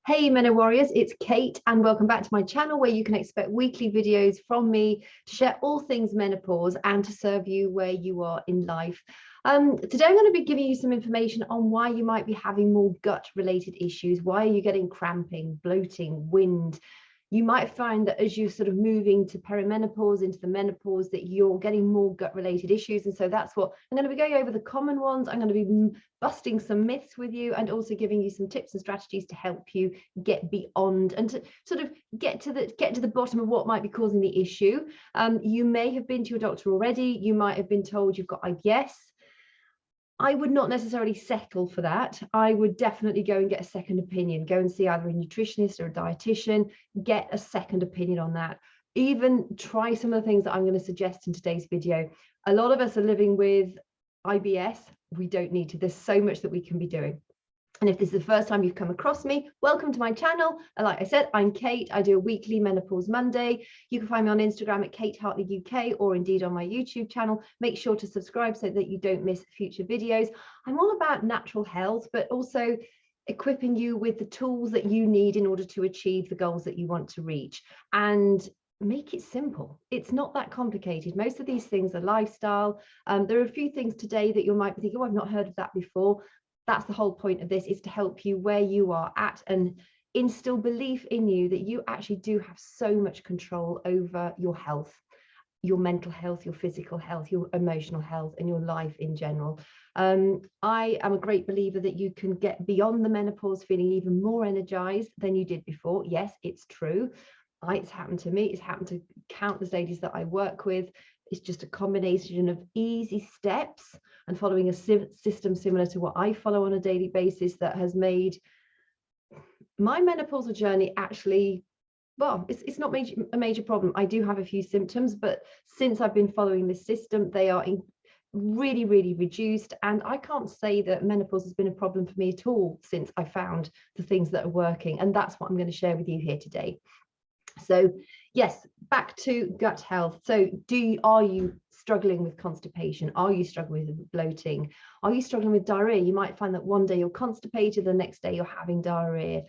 Hey Meno Warriors, it's Kate and welcome back to my channel where you can expect weekly videos from me to share all things menopause and to serve you where you are in life. Today I'm going to be giving you some information on why you might be having more gut related issues. Why are you getting cramping, bloating, wind? You might find that as you're sort of moving to perimenopause into the menopause that you're getting more gut related issues. And so that's what I'm going to be going over, the common ones. I'm going to be busting some myths with you and also giving you some tips and strategies to help you get beyond and to sort of get to the bottom of what might be causing the issue. You may have been to your doctor already. You might have been told you've got IBS. I would not necessarily settle for that. I would definitely go and get a second opinion. Go and see either a nutritionist or a dietitian, get a second opinion on that. Even try some of the things that I'm going to suggest in today's video. A lot of us are living with IBS. We don't need to. There's so much that we can be doing. And if this is the first time you've come across me, welcome to my channel. And like I said, I'm Kate. I do a weekly Menopause Monday. You can find me on Instagram at Kate Hartley UK or indeed on my YouTube channel. Make sure to subscribe so that you don't miss future videos. I'm all about natural health, but also equipping you with the tools that you need in order to achieve the goals that you want to reach. And make it simple. It's not that complicated. Most of these things are lifestyle. There are a few things today that you might be thinking, oh, I've not heard of that before. That's the whole point of this, is to help you where you are at and instill belief in you that you actually do have so much control over your health, your mental health, your physical health, your emotional health, and your life in general. I am a great believer that you can get beyond the menopause feeling even more energized than you did before. Yes, it's true. It's happened to me. It's happened to countless ladies that I work with. It's just a combination of easy steps and following a system similar to what I follow on a daily basis that has made my menopausal journey actually, well, it's not a major problem. I do have a few symptoms, but since I've been following this system, they are really, really reduced. And I can't say that menopause has been a problem for me at all since I found the things that are working. And that's what I'm going to share with you here today. So yes, back to gut health. So are you struggling with constipation? Are you struggling with bloating? Are you struggling with diarrhea? You might find that one day you're constipated, the next day you're having diarrhea.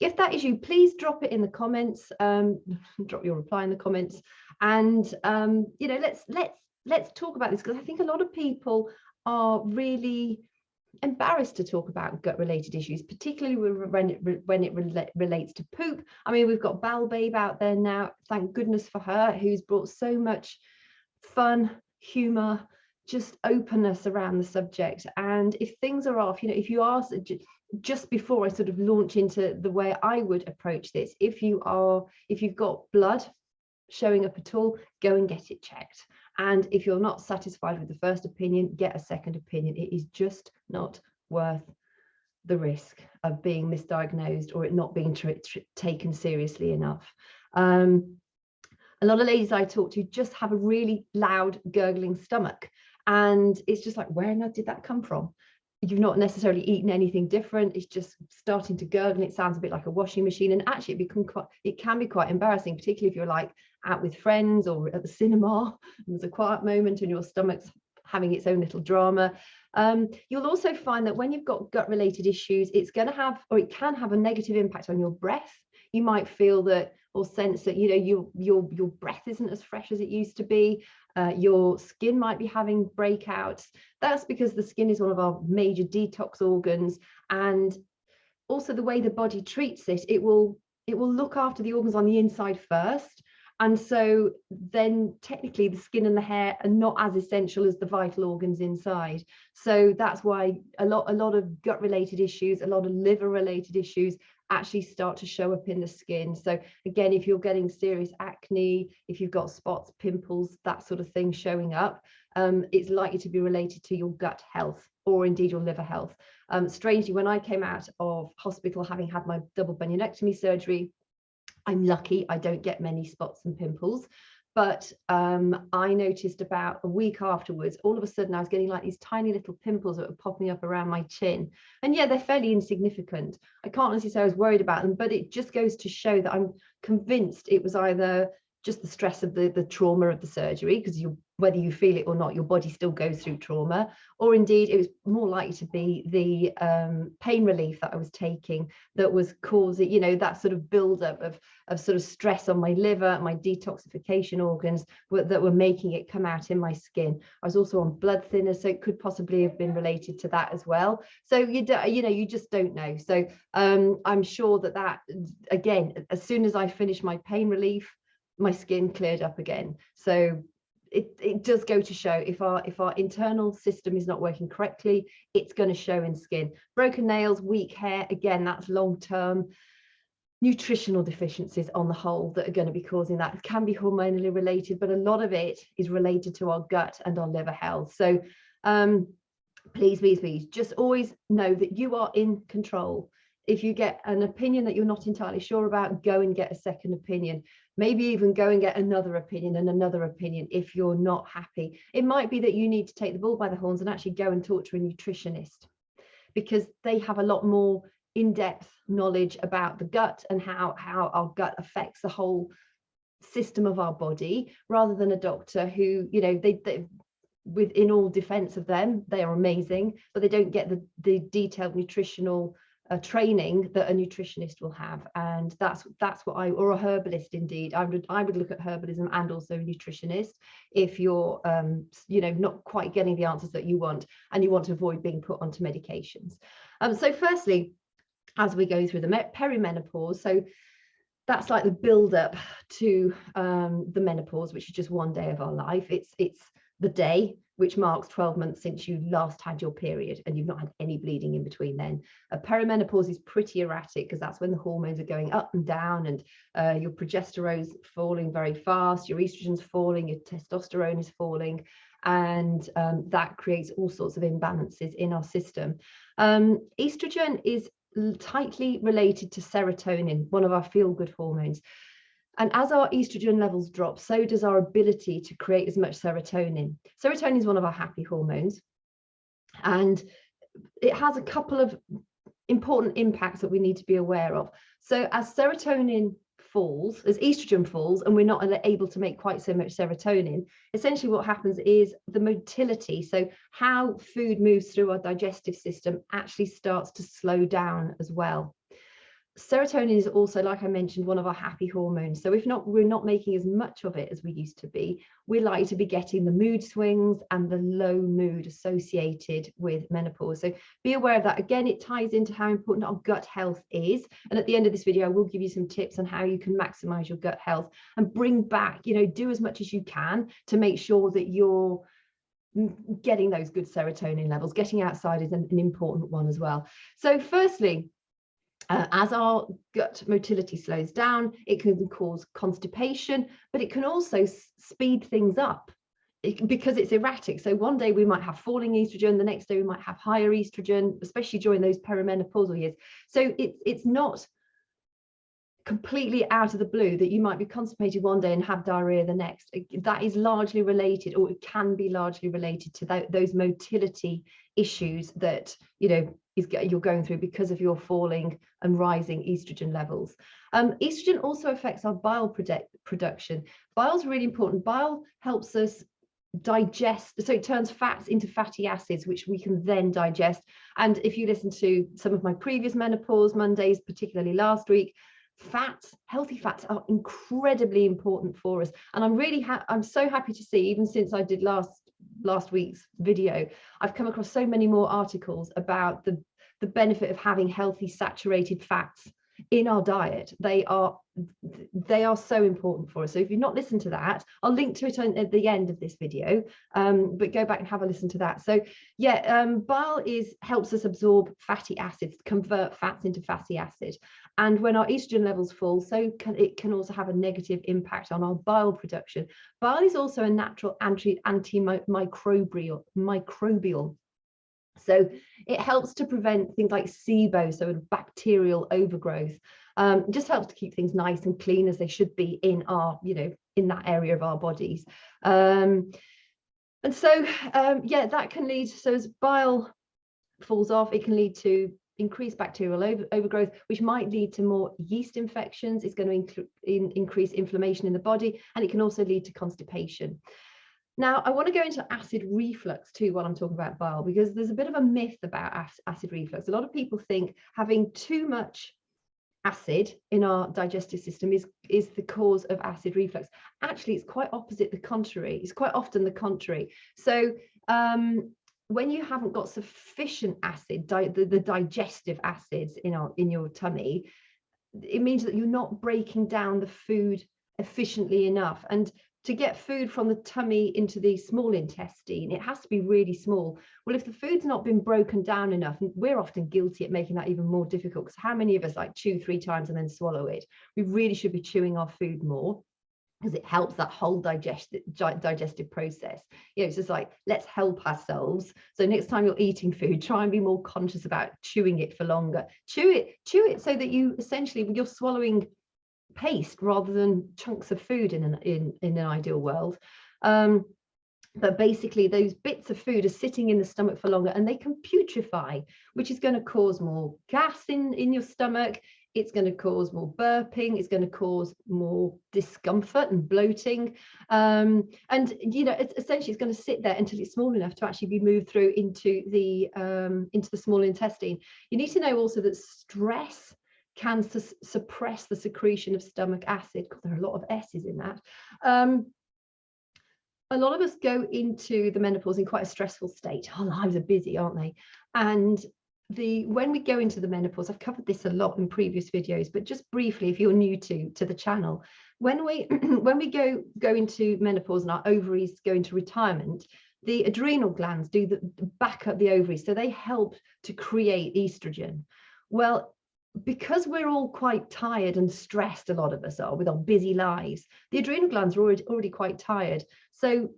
If that is you, please drop it in the comments, drop your reply in the comments. And you know, let's talk about this, because I think a lot of people are really embarrassed to talk about gut related issues, particularly when it relates to poop. I mean, we've got Bowel Babe out there now, thank goodness for her, who's brought so much fun, humor, just openness around the subject. And if things are off, you know, if you are, just before I sort of launch into the way I would approach this, if you've got blood showing up at all, go and get it checked. And if you're not satisfied with the first opinion, get a second opinion. It is just not worth the risk of being misdiagnosed or it not being taken seriously enough. A lot of ladies I talk to just have a really loud gurgling stomach, and it's just like, where on earth did that come from? You've not necessarily eaten anything different. It's just starting to gurgle. It sounds a bit like a washing machine, and actually it can be quite embarrassing, particularly if you're like out with friends or at the cinema and there's a quiet moment and your stomach's having its own little drama. You'll also find that when you've got gut related issues, it's going to have, or it can have, a negative impact on your breath. You might feel that or sense that, you know, your breath isn't as fresh as it used to be. Your skin might be having breakouts. That's because the skin is one of our major detox organs, and also the way the body treats it, it will look after the organs on the inside first. And so then technically the skin and the hair are not as essential as the vital organs inside. So that's why a lot of gut related issues, a lot of liver related issues actually start to show up in the skin. So again, if you're getting serious acne, if you've got spots, pimples, that sort of thing showing up, it's likely to be related to your gut health or indeed your liver health. Strangely, when I came out of hospital having had my double bunionectomy surgery, I'm lucky I don't get many spots and pimples, but I noticed about a week afterwards, all of a sudden I was getting like these tiny little pimples that were popping up around my chin. And yeah, they're fairly insignificant. I can't honestly say I was worried about them, but it just goes to show that I'm convinced it was either just the stress of the trauma of the surgery, because your whether you feel it or not, your body still goes through trauma. Or indeed, it was more likely to be the pain relief that I was taking that was causing, you know, that sort of buildup of sort of stress on my liver, my detoxification organs that were making it come out in my skin. I was also on blood thinners, so it could possibly have been related to that as well. So you know, you just don't know. So I'm sure that again, as soon as I finished my pain relief, my skin cleared up again. So it does go to show if our internal system is not working correctly, it's going to show in skin. Broken nails, weak hair, again, that's long-term nutritional deficiencies on the whole that are going to be causing that. It can be hormonally related, but a lot of it is related to our gut and our liver health. So please just always know that you are in control. If you get an opinion that you're not entirely sure about, go and get a second opinion. Maybe even go and get another opinion and another opinion if you're not happy. It might be that you need to take the bull by the horns and actually go and talk to a nutritionist, because they have a lot more in-depth knowledge about the gut and how our gut affects the whole system of our body, rather than a doctor who, you know, they within all defense of them, they are amazing, but they don't get the detailed nutritional training that a nutritionist will have. And that's what or a herbalist. Indeed, I would look at herbalism and also a nutritionist if you're you know, not quite getting the answers that you want and you want to avoid being put onto medications. So firstly, as we go through the perimenopause, so that's like the build up to the menopause, which is just one day of our life. It's the day which marks 12 months since you last had your period and you've not had any bleeding in between then. Perimenopause is pretty erratic because that's when the hormones are going up and down, and your progesterone's falling very fast, your estrogen's falling, your testosterone is falling, and that creates all sorts of imbalances in our system. Estrogen is tightly related to serotonin, one of our feel-good hormones. And as our estrogen levels drop, so does our ability to create as much serotonin. Serotonin is one of our happy hormones, and it has a couple of important impacts that we need to be aware of. So as serotonin falls, as estrogen falls, and we're not able to make quite so much serotonin, essentially what happens is the motility, so how food moves through our digestive system, actually starts to slow down as well. Serotonin is also, like I mentioned, one of our happy hormones. So if not, we're not making as much of it as we used to be. We're likely to be getting the mood swings and the low mood associated with menopause. So be aware of that. Again, it ties into how important our gut health is. And at the end of this video, I will give you some tips on how you can maximize your gut health and bring back, you know, do as much as you can to make sure that you're getting those good serotonin levels. Getting outside is an important one as well. So firstly, as our gut motility slows down, it can cause constipation, but it can also speed things up because it's erratic. So one day we might have falling estrogen, the next day we might have higher estrogen, especially during those perimenopausal years. So it's not completely out of the blue that you might be constipated one day and have diarrhea the next. That is largely related, or it can be largely related to those motility issues that, you know, you're going through because of your falling and rising estrogen levels. Estrogen also affects our bile production. Bile is really important. Bile helps us digest, so it turns fats into fatty acids, which we can then digest. And if you listen to some of my previous menopause Mondays, particularly last week, fats, healthy fats, are incredibly important for us. And I'm so happy to see, even since I did last week's video, I've come across so many more articles about the benefit of having healthy saturated fats in our diet. They are so important for us. So if you've not listened to that, I'll link to it at the end of this video, but go back and have a listen to that. So yeah, bile helps us absorb fatty acids, convert fats into fatty acid. And when our estrogen levels fall, it can also have a negative impact on our bile production. Bile is also a natural antimicrobial. So it helps to prevent things like SIBO, so bacterial overgrowth. Just helps to keep things nice and clean as they should be in our, you know, in that area of our bodies. And so, yeah, that can lead, so as bile falls off, it can lead to increased bacterial overgrowth, which might lead to more yeast infections. It's going to increase inflammation in the body, and it can also lead to constipation. Now, I want to go into acid reflux too while I'm talking about bile, because there's a bit of a myth about acid reflux. A lot of people think having too much acid in our digestive system is the cause of acid reflux. Actually, it's quite opposite, the contrary. It's quite often the contrary. So when you haven't got sufficient acid, the digestive acids in your tummy, it means that you're not breaking down the food efficiently enough. And to get food from the tummy into the small intestine, it has to be really small. Well, if the food's not been broken down enough, and we're often guilty at making that even more difficult, because how many of us like chew 3 times and then swallow it? We really should be chewing our food more, because it helps that whole digestive process. It's just like, let's help ourselves. So next time you're eating food, try and be more conscious about chewing it for longer. Chew it so that you're swallowing paste rather than chunks of food in an ideal world. But basically those bits of food are sitting in the stomach for longer, and they can putrefy, which is going to cause more gas in your stomach. It's going to cause more burping. It's going to cause more discomfort and bloating. And it's going to sit there until it's small enough to actually be moved through into the small intestine. You need to know also that stress can suppress the secretion of stomach acid, because there are a lot of S's in that. A lot of us go into the menopause in quite a stressful state. Our lives are busy, aren't they? And when we go into the menopause, I've covered this a lot in previous videos, but just briefly, if you're new to the channel, when we go into menopause and our ovaries go into retirement, the adrenal glands do back up the ovaries, so they help to create estrogen. Well, because we're all quite tired and stressed, a lot of us are, with our busy lives, the adrenal glands are already quite tired. So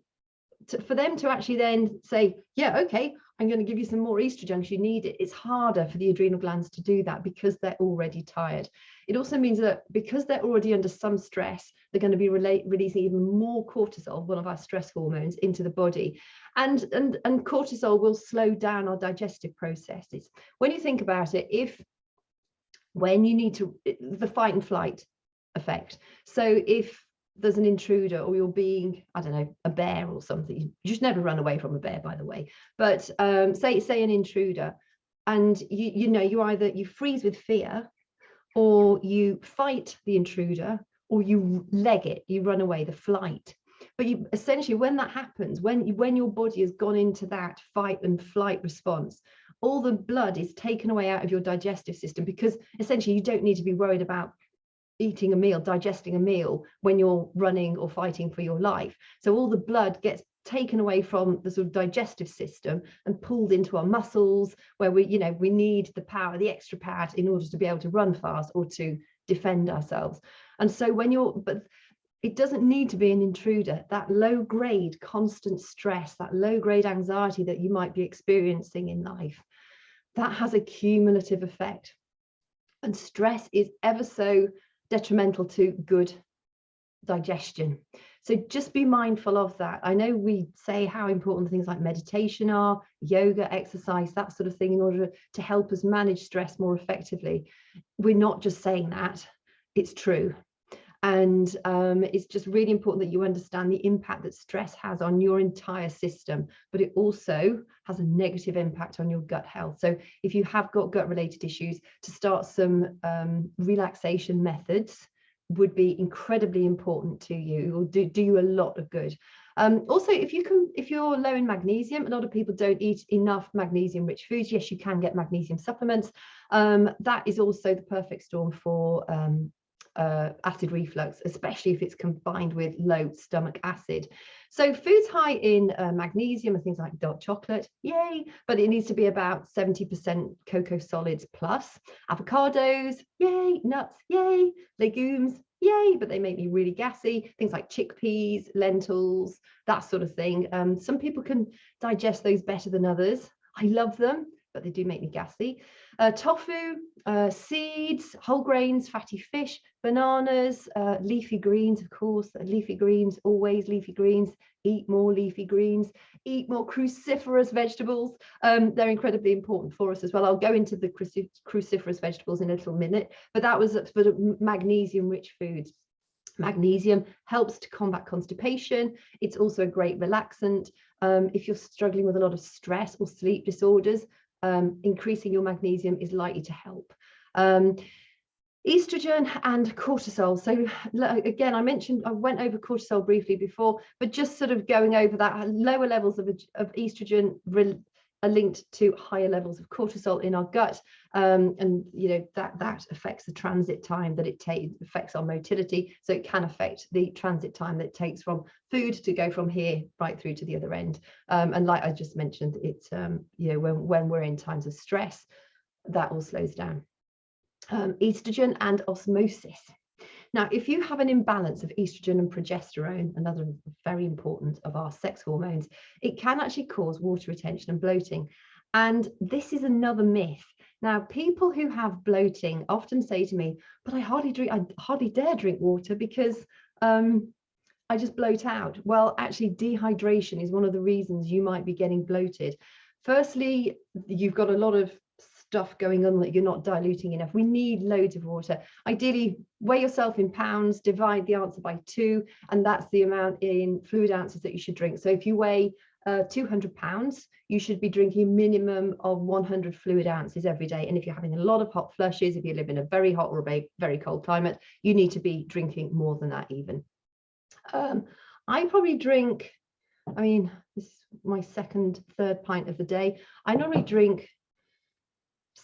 for them to actually then say, yeah, okay, I'm going to give you some more estrogen because you need it, it's harder for the adrenal glands to do that because they're already tired. It also means that because they're already under some stress, they're going to be releasing even more cortisol, one of our stress hormones, into the body. And cortisol will slow down our digestive processes. When you think about it, when you need to, the fight and flight effect. So if there's an intruder, or you're being, I don't know, a bear or something, you should never run away from a bear, by the way, but say an intruder, and you either freeze with fear, or you fight the intruder, or you leg it, you run away, the flight. But essentially, when that happens, when your body has gone into that fight and flight response, all the blood is taken away out of your digestive system, because essentially you don't need to be worried about eating a meal, digesting a meal when you're running or fighting for your life. So all the blood gets taken away from the sort of digestive system and pulled into our muscles, where we need the power, the extra power, in order to be able to run fast or to defend ourselves. And so but it doesn't need to be an intruder. That low grade constant stress, that low grade anxiety that you might be experiencing in life, that has a cumulative effect. And stress is ever so detrimental to good digestion. So just be mindful of that. I know we say how important things like meditation are, yoga, exercise, that sort of thing, in order to help us manage stress more effectively. We're not just saying that, it's true. And it's just really important that you understand the impact that stress has on your entire system, but it also has a negative impact on your gut health. So if you have got gut related issues, to start some relaxation methods would be incredibly important to you. It will do you a lot of good. Also, if you're low in magnesium, a lot of people don't eat enough magnesium rich foods. Yes, you can get magnesium supplements. That is also the perfect storm for acid reflux, especially if it's combined with low stomach acid. So foods high in magnesium are things like dark chocolate, yay, but it needs to be about 70% cocoa solids plus. Avocados, yay. Nuts, yay. Legumes, yay, but they make me really gassy. Things like chickpeas, lentils, that sort of thing. Some people can digest those better than others. I love them, but they do make me gassy. Tofu, seeds, whole grains, fatty fish, bananas, leafy greens, of course, leafy greens, always leafy greens. Eat more leafy greens, eat more cruciferous vegetables. They're incredibly important for us as well. I'll go into the cruciferous vegetables in a little minute, but that was for the magnesium rich foods. Magnesium helps to combat constipation. It's also a great relaxant. If you're struggling with a lot of stress or sleep disorders, increasing your magnesium is likely to help. Estrogen and cortisol. So again, I went over cortisol briefly before, but just sort of going over that, lower levels of estrogen are linked to higher levels of cortisol in our gut, and you know that affects the transit time that it takes, affects our motility, so it can affect the transit time that it takes from food to go from here right through to the other end. And like I just mentioned, it's you know, when we're in times of stress, that all slows down. Estrogen and osmosis. Now, if you have an imbalance of estrogen and progesterone, another very important of our sex hormones, it can actually cause water retention and bloating. And this is another myth. Now, people who have bloating often say to me, but I hardly dare drink water because I just bloat out. Well, actually, dehydration is one of the reasons you might be getting bloated. Firstly, you've got a lot of stuff going on that you're not diluting enough. We need loads of water. Ideally, weigh yourself in pounds, divide the answer by 2, and that's the amount in fluid ounces that you should drink. So if you weigh 200 pounds, you should be drinking a minimum of 100 fluid ounces every day. And if you're having a lot of hot flushes, if you live in a very hot or a very cold climate, you need to be drinking more than that even. I probably drink, I mean, this is my third pint of the day. I normally drink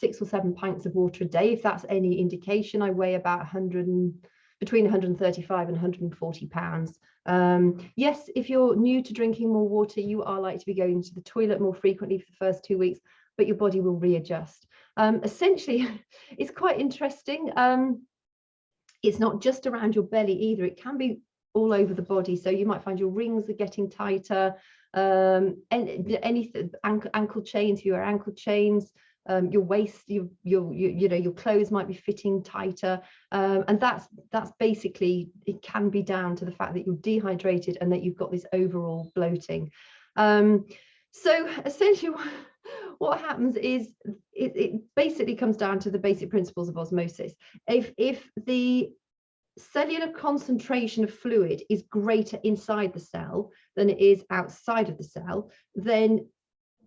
6 or 7 pints of water a day, if that's any indication. I weigh about between 135 and 140 pounds. Yes, if you're new to drinking more water, you are likely to be going to the toilet more frequently for the first 2 weeks, but your body will readjust. Essentially, it's quite interesting. It's not just around your belly either. It can be all over the body. So you might find your rings are getting tighter, and anything, ankle chains, your ankle chains, your waist, you know, your clothes might be fitting tighter, and that's basically, it can be down to the fact that you're dehydrated and that you've got this overall bloating. So essentially what happens is it basically comes down to the basic principles of osmosis. If the cellular concentration of fluid is greater inside the cell than it is outside of the cell, then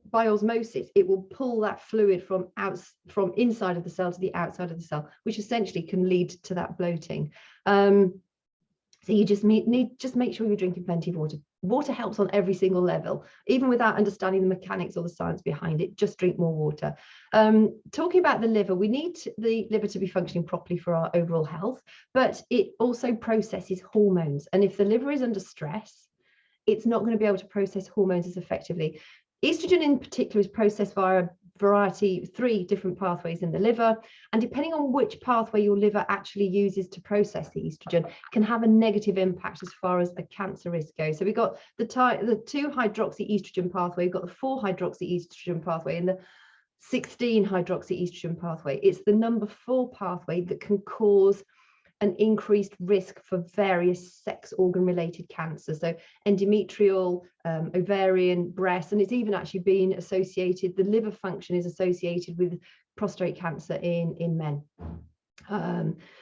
by osmosis it will pull that fluid from inside of the cell to the outside of the cell, which essentially can lead to that bloating. So you just make sure you're drinking plenty of water. Water helps on every single level, even without understanding the mechanics or the science behind it. Just drink more water. Talking about the liver, we need the liver to be functioning properly for our overall health, but it also processes hormones. And if the liver is under stress, it's not going to be able to process hormones as effectively. Estrogen in particular is processed via three different pathways in the liver, and depending on which pathway your liver actually uses to process the estrogen can have a negative impact as far as a cancer risk goes. So we've got the 2-hydroxy-estrogen pathway, we've got the 4-hydroxy-estrogen pathway, and the 16-hydroxy-estrogen pathway. It's the number 4 pathway that can cause an increased risk for various sex organ related cancers, so endometrial, ovarian, breast, and it's even actually been associated, the liver function is associated with prostate cancer in men.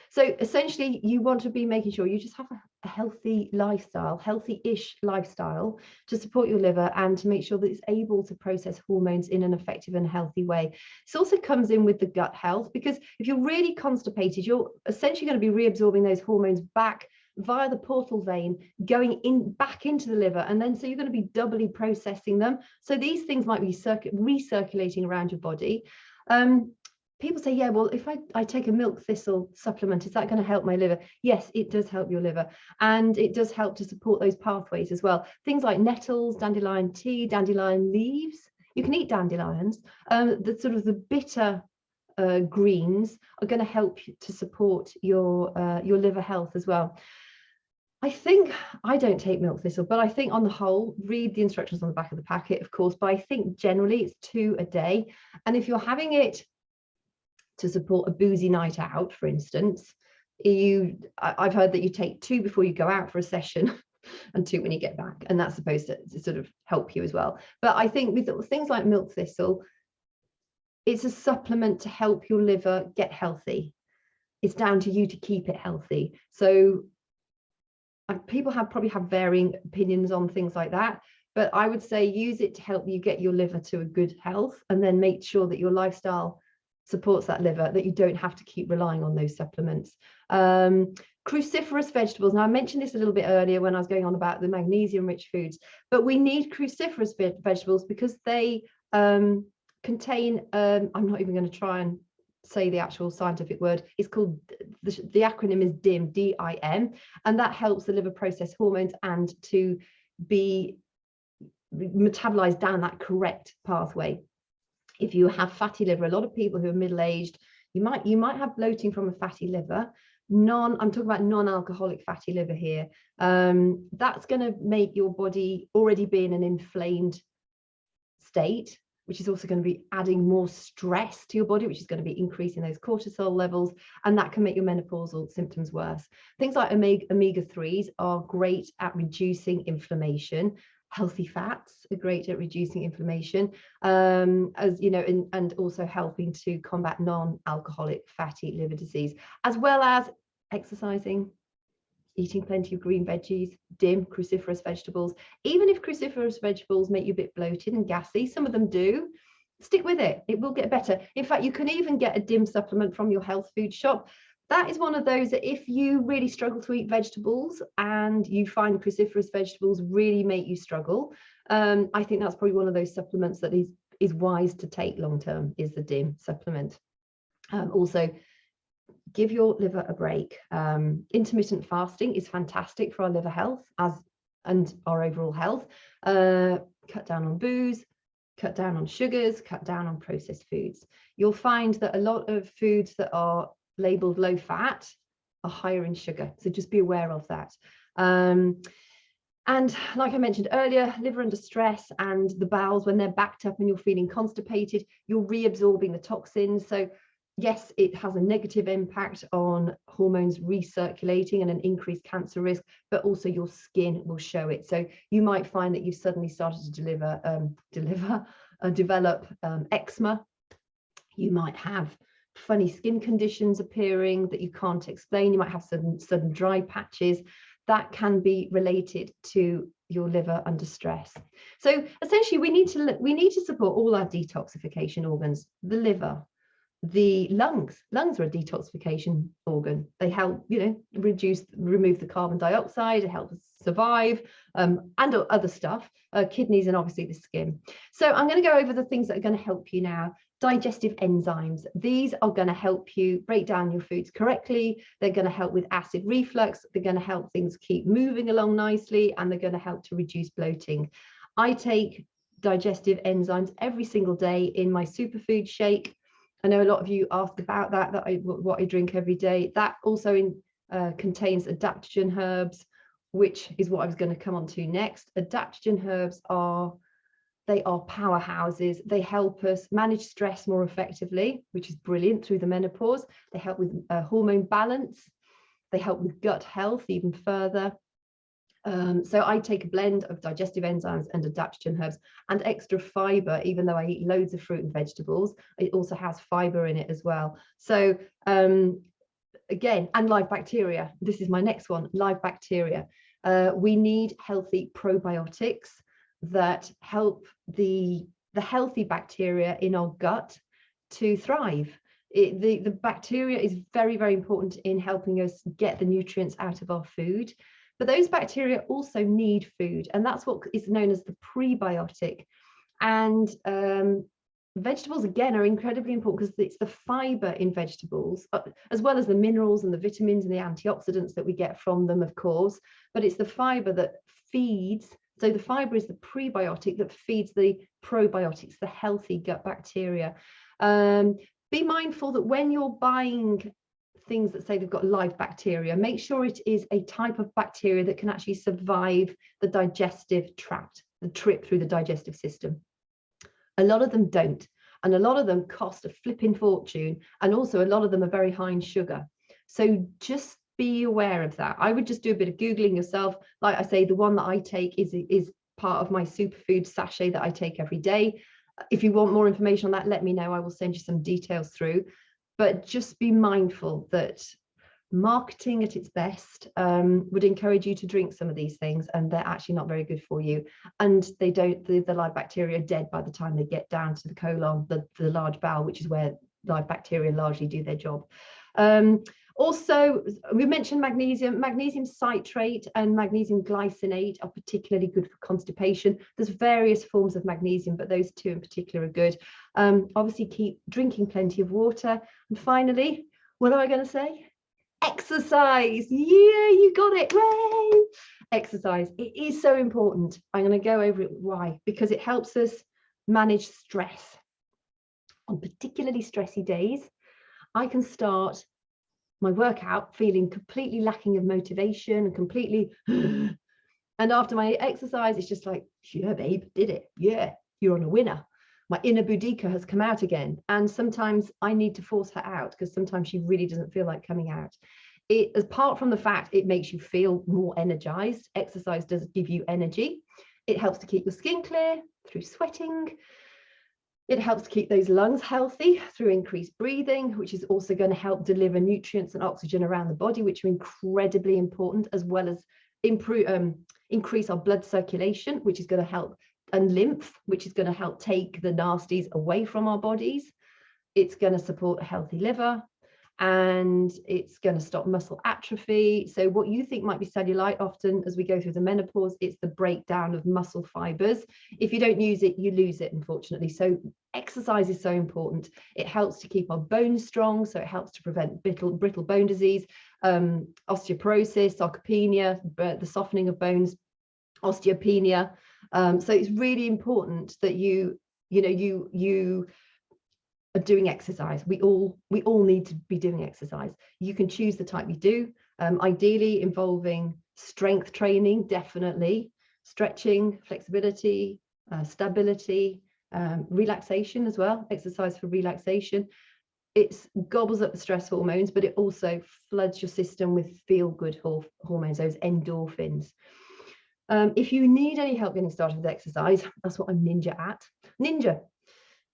So essentially you want to be making sure you just have a healthy lifestyle, healthy-ish lifestyle, to support your liver and to make sure that it's able to process hormones in an effective and healthy way. This also comes in with the gut health, because if you're really constipated, you're essentially going to be reabsorbing those hormones back via the portal vein, going back into the liver, and then so you're going to be doubly processing them. So these things might be recirculating around your body. People say, yeah, well, if I take a milk thistle supplement, is that going to help my liver? Yes, it does help your liver, and it does help to support those pathways as well. Things like nettles, dandelion tea, dandelion leaves. You can eat dandelions. The sort of the bitter greens are going to help to support your liver health as well. I don't take milk thistle, but I think on the whole, read the instructions on the back of the packet, of course, but I think generally it's 2 a day. And if you're having it to support a boozy night out, for instance, I've heard that you take 2 before you go out for a session and 2 when you get back, and that's supposed to sort of help you as well. But I think with things like milk thistle, it's a supplement to help your liver get healthy. It's down to you to keep it healthy. So people probably have varying opinions on things like that, but I would say use it to help you get your liver to a good health, and then make sure that your lifestyle supports that liver, that you don't have to keep relying on those supplements. Cruciferous vegetables. Now, I mentioned this a little bit earlier when I was going on about the magnesium-rich foods, but we need cruciferous vegetables because they contain, I'm not even going to try and say the actual scientific word. It's called, the acronym is DIM, D-I-M, and that helps the liver process hormones and to be metabolized down that correct pathway. If you have fatty liver, a lot of people who are middle-aged, you might have bloating from a fatty liver. I'm talking about non-alcoholic fatty liver here. That's going to make your body already be in an inflamed state, which is also going to be adding more stress to your body, which is going to be increasing those cortisol levels, and that can make your menopausal symptoms worse. Things like omega-3s are great at reducing inflammation. Healthy fats are great at reducing inflammation, as you know, and also helping to combat non-alcoholic fatty liver disease, as well as exercising, eating plenty of green veggies, DIM, cruciferous vegetables. Even if cruciferous vegetables make you a bit bloated and gassy, some of them do, stick with it. It will get better. In fact, you can even get a DIM supplement from your health food shop. That is one of those that if you really struggle to eat vegetables and you find cruciferous vegetables really make you struggle, I think that's probably one of those supplements that is wise to take long term, is the DIM supplement. Also, give your liver a break. Intermittent fasting is fantastic for our liver health and our overall health. Cut down on booze, cut down on sugars, cut down on processed foods. You'll find that a lot of foods that are labeled low fat are higher in sugar, so just be aware of that. And like I mentioned earlier, liver under stress and the bowels, when they're backed up and you're feeling constipated, you're reabsorbing the toxins. So yes, it has a negative impact on hormones recirculating and an increased cancer risk, but also your skin will show it. So you might find that you've suddenly started to develop eczema. You might have funny skin conditions appearing that you can't explain. You might have sudden dry patches that can be related to your liver under stress. So essentially, we need to support all our detoxification organs. The liver, the lungs are a detoxification organ. They help, you know, remove the carbon dioxide. It helps us survive, and other stuff. Kidneys, and obviously the skin. So I'm going to go over the things that are going to help you now. Digestive enzymes. These are going to help you break down your foods correctly. They're going to help with acid reflux. They're going to help things keep moving along nicely, and they're going to help to reduce bloating. I take digestive enzymes every single day in my superfood shake. I know a lot of you ask about what I drink every day. That also contains adaptogen herbs, which is what I was going to come on to next. Adaptogen herbs are powerhouses. They help us manage stress more effectively, which is brilliant through the menopause. They help with hormone balance. They help with gut health even further. So I take a blend of digestive enzymes and adaptogen herbs and extra fiber. Even though I eat loads of fruit and vegetables, it also has fiber in it as well. So again, and live bacteria. This is my next one, live bacteria. We need healthy probiotics that help the healthy bacteria in our gut to thrive. The bacteria is very, very important in helping us get the nutrients out of our food. But those bacteria also need food, and that's what is known as the prebiotic. And vegetables, again, are incredibly important because it's the fiber in vegetables, as well as the minerals and the vitamins and the antioxidants that we get from them, of course. But it's the fiber that feeds. So the fiber is the prebiotic that feeds the probiotics, the healthy gut bacteria. Be mindful that when you're buying things that say they've got live bacteria, make sure it is a type of bacteria that can actually survive the digestive tract, the trip through the digestive system. A lot of them don't, and a lot of them cost a flipping fortune, and also a lot of them are very high in sugar. So just be aware of that. I would just do a bit of Googling yourself. Like I say, the one that I take is part of my superfood sachet that I take every day. If you want more information on that, let me know. I will send you some details through. But just be mindful that marketing at its best would encourage you to drink some of these things, and they're actually not very good for you, and they don't, the live bacteria are dead by the time they get down to the colon, the large bowel, which is where live bacteria largely do their job. Also, we mentioned magnesium. Magnesium citrate and magnesium glycinate are particularly good for constipation. There's various forms of magnesium, but those two in particular are good. Obviously, keep drinking plenty of water. And finally, what am I going to say? Exercise. Yeah, you got it. Hooray! Exercise. It is so important. I'm going to go over it. Why? Because it helps us manage stress. On particularly stressy days, I can start my workout feeling completely lacking of motivation and completely, and after my exercise, it's just like, yeah, babe, did it. Yeah, you're on a winner. My inner Boudica has come out again. And sometimes I need to force her out because sometimes she really doesn't feel like coming out. Apart from the fact it makes you feel more energized, exercise does give you energy. It helps to keep your skin clear through sweating. It helps to keep those lungs healthy through increased breathing, which is also going to help deliver nutrients and oxygen around the body, which are incredibly important, as well as increase our blood circulation, which is going to help, and lymph, which is going to help take the nasties away from our bodies. It's going to support a healthy liver, and it's going to stop muscle atrophy. So what you think might be cellulite, often as we go through the menopause, it's the breakdown of muscle fibers. If you don't use it, you lose it, unfortunately. So exercise is so important. It helps to keep our bones strong, so it helps to prevent brittle bone disease, osteoporosis, sarcopenia, the softening of bones, osteopenia. So it's really important that you are doing exercise. We all need to be doing exercise. You can choose the type you do, ideally involving strength training, definitely, stretching, flexibility, stability, relaxation as well, exercise for relaxation. It gobbles up the stress hormones, but it also floods your system with feel-good hormones, those endorphins. If you need any help getting started with exercise, that's what I'm ninja at. Ninja.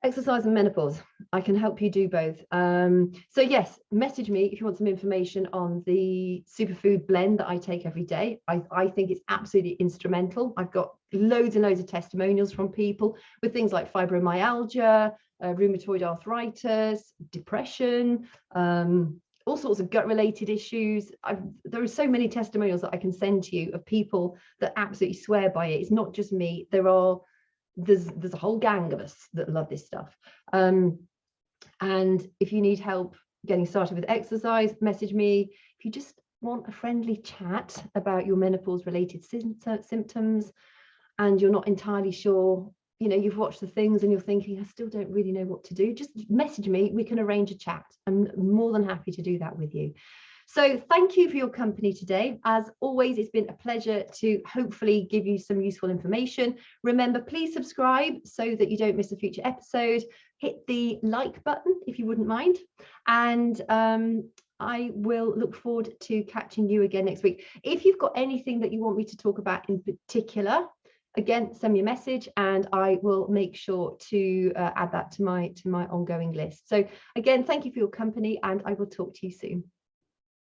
Exercise and menopause. I can help you do both. So yes, message me if you want some information on the superfood blend that I take every day. I think it's absolutely instrumental. I've got loads and loads of testimonials from people with things like fibromyalgia, rheumatoid arthritis, depression, all sorts of gut related issues. There are so many testimonials that I can send to you of people that absolutely swear by it. It's not just me. There's a whole gang of us that love this stuff. And if you need help getting started with exercise, message me. If you just want a friendly chat about your menopause related symptoms and you're not entirely sure, you've watched the things and you're thinking, I still don't really know what to do, just message me. We can arrange a chat. I'm more than happy to do that with you. So thank you for your company today. As always, it's been a pleasure to hopefully give you some useful information. Remember, please subscribe so that you don't miss a future episode. Hit the like button if you wouldn't mind. And I will look forward to catching you again next week. If you've got anything that you want me to talk about in particular, again, send me a message and I will make sure to add that to my ongoing list. So again, thank you for your company and I will talk to you soon.